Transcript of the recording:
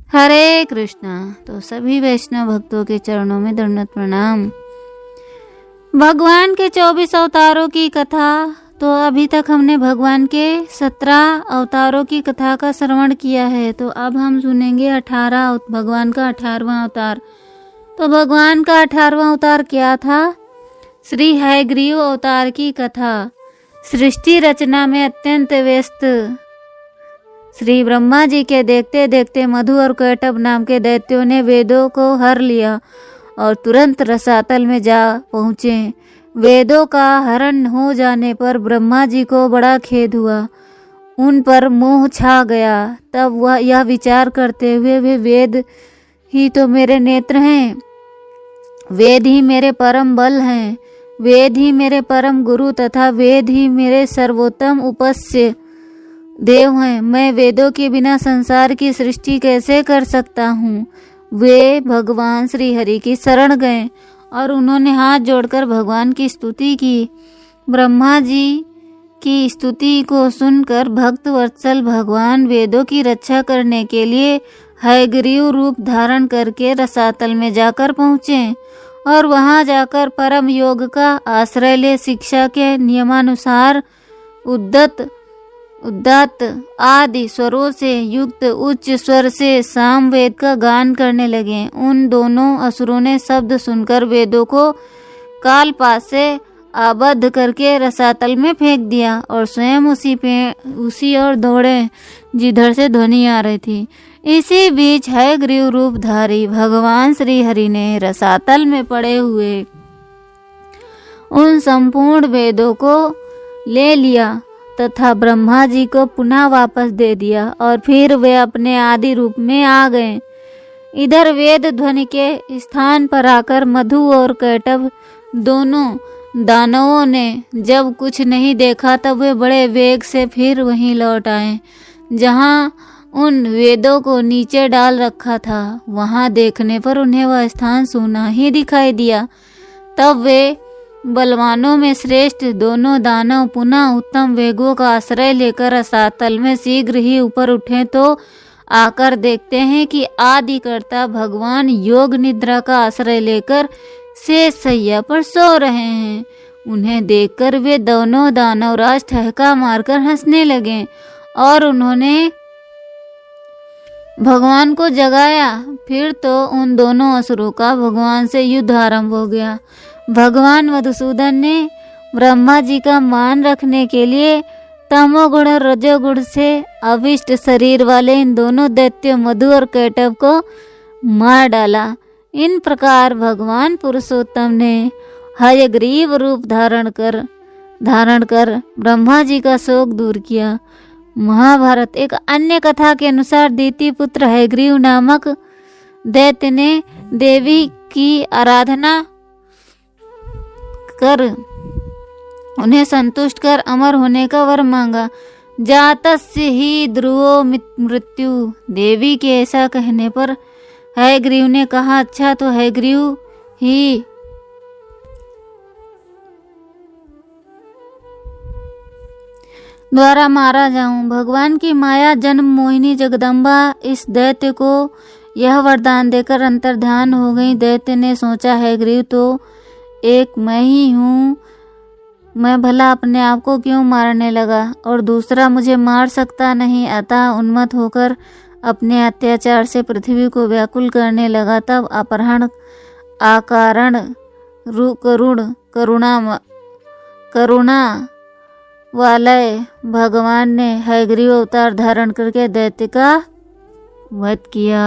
हरे कृष्णा। तो सभी वैष्णव भक्तों के चरणों में दंडवत प्रणाम। भगवान के 24 अवतारों की कथा। तो अभी तक हमने भगवान के 17 अवतारों की कथा का श्रवण किया है। तो अब हम सुनेंगे भगवान का 18वां अवतार। तो भगवान का 18वां अवतार क्या था? श्री हयग्रीव अवतार की कथा। सृष्टि रचना में अत्यंत व्यस्त श्री ब्रह्मा जी के देखते देखते मधु और कैटभ नाम के दैत्यों ने वेदों को हर लिया और तुरंत रसातल में जा पहुँचे। वेदों का हरण हो जाने पर ब्रह्मा जी को बड़ा खेद हुआ, उन पर मोह छा गया। तब वह यह विचार करते हुए, वे वेद ही तो मेरे नेत्र हैं, वेद ही मेरे परम बल हैं, वेद ही मेरे परम गुरु तथा वेद ही मेरे सर्वोत्तम उपास्य देव हैं। मैं वेदों के बिना संसार की सृष्टि कैसे कर सकता हूँ? वे भगवान श्री हरि की शरण गए और उन्होंने हाथ जोड़कर भगवान की स्तुति की। ब्रह्मा जी की स्तुति को सुनकर भक्त वत्सल भगवान वेदों की रक्षा करने के लिए हयग्रीव रूप धारण करके रसातल में जाकर पहुँचे और वहां जाकर परम योग का आश्रय ले शिक्षा के नियमानुसार उदात्त आदि स्वरों से युक्त उच्च स्वर से सामवेद का गान करने लगे। उन दोनों असुरों ने शब्द सुनकर वेदों को कालपाश से आबद्ध करके रसातल में फेंक दिया और स्वयं उसी ओर दौड़े जिधर से ध्वनि आ रही थी। इसी बीच हयग्रीव रूपधारी भगवान श्री हरि ने रसातल में पड़े हुए उन संपूर्ण वेदों को ले लिया तथा ब्रह्मा जी को पुनः वापस दे दिया और फिर वे अपने आदि रूप में आ गए। इधर वेद ध्वनि के स्थान पर आकर मधु और कैटभ दोनों दानवों ने जब कुछ नहीं देखा तब वे बड़े वेग से फिर वहीं लौट आए जहां उन वेदों को नीचे डाल रखा था। वहां देखने पर उन्हें वह स्थान सूना ही दिखाई दिया। तब वे बलवानों में श्रेष्ठ दोनों दानव पुनः उत्तम वेगों का आश्रय लेकर रसातल में शीघ्र ही ऊपर उठे तो आकर देखते हैं कि आदिकर्ता भगवान योग निद्रा का आश्रय लेकर शेष शैया पर सो रहे हैं। उन्हें देखकर वे दोनों दानवराज ठहका मारकर हंसने लगे और उन्होंने भगवान को जगाया। फिर तो उन दोनों असुरों का भगवान से युद्ध आरंभ हो गया। भगवान मधुसूदन ने ब्रह्मा जी का मान रखने के लिए तमोगुण और रजोगुण से अभिष्ट शरीर वाले इन दोनों दैत्य मधु और कैटभ को मार डाला। इन प्रकार भगवान पुरुषोत्तम ने हयग्रीव रूप धारण कर ब्रह्मा जी का शोक दूर किया। महाभारत एक अन्य कथा के अनुसार दिति पुत्र हयग्रीव नामक दैत्य ने देवी की आराधना कर उन्हें संतुष्ट कर अमर होने का वर मांगा। जातस्य ही ध्रुवो मृत्यु। देवी के ऐसा कहने पर हयग्रीव ने कहा, अच्छा तो हयग्रीव ही द्वारा मारा जाऊं। भगवान की माया जन्म मोहिनी जगदम्बा इस दैत्य को यह वरदान देकर अंतर्ध्यान हो गई। दैत्य ने सोचा, हयग्रीव तो एक मैं ही हूँ, मैं भला अपने आप को क्यों मारने लगा और दूसरा मुझे मार सकता नहीं। अतः उन्मत्त होकर अपने अत्याचार से पृथ्वी को व्याकुल करने लगा। तब अपहरण आकारण करुणा वालय भगवान ने हयग्रीव अवतार धारण करके दैत्य का वध किया।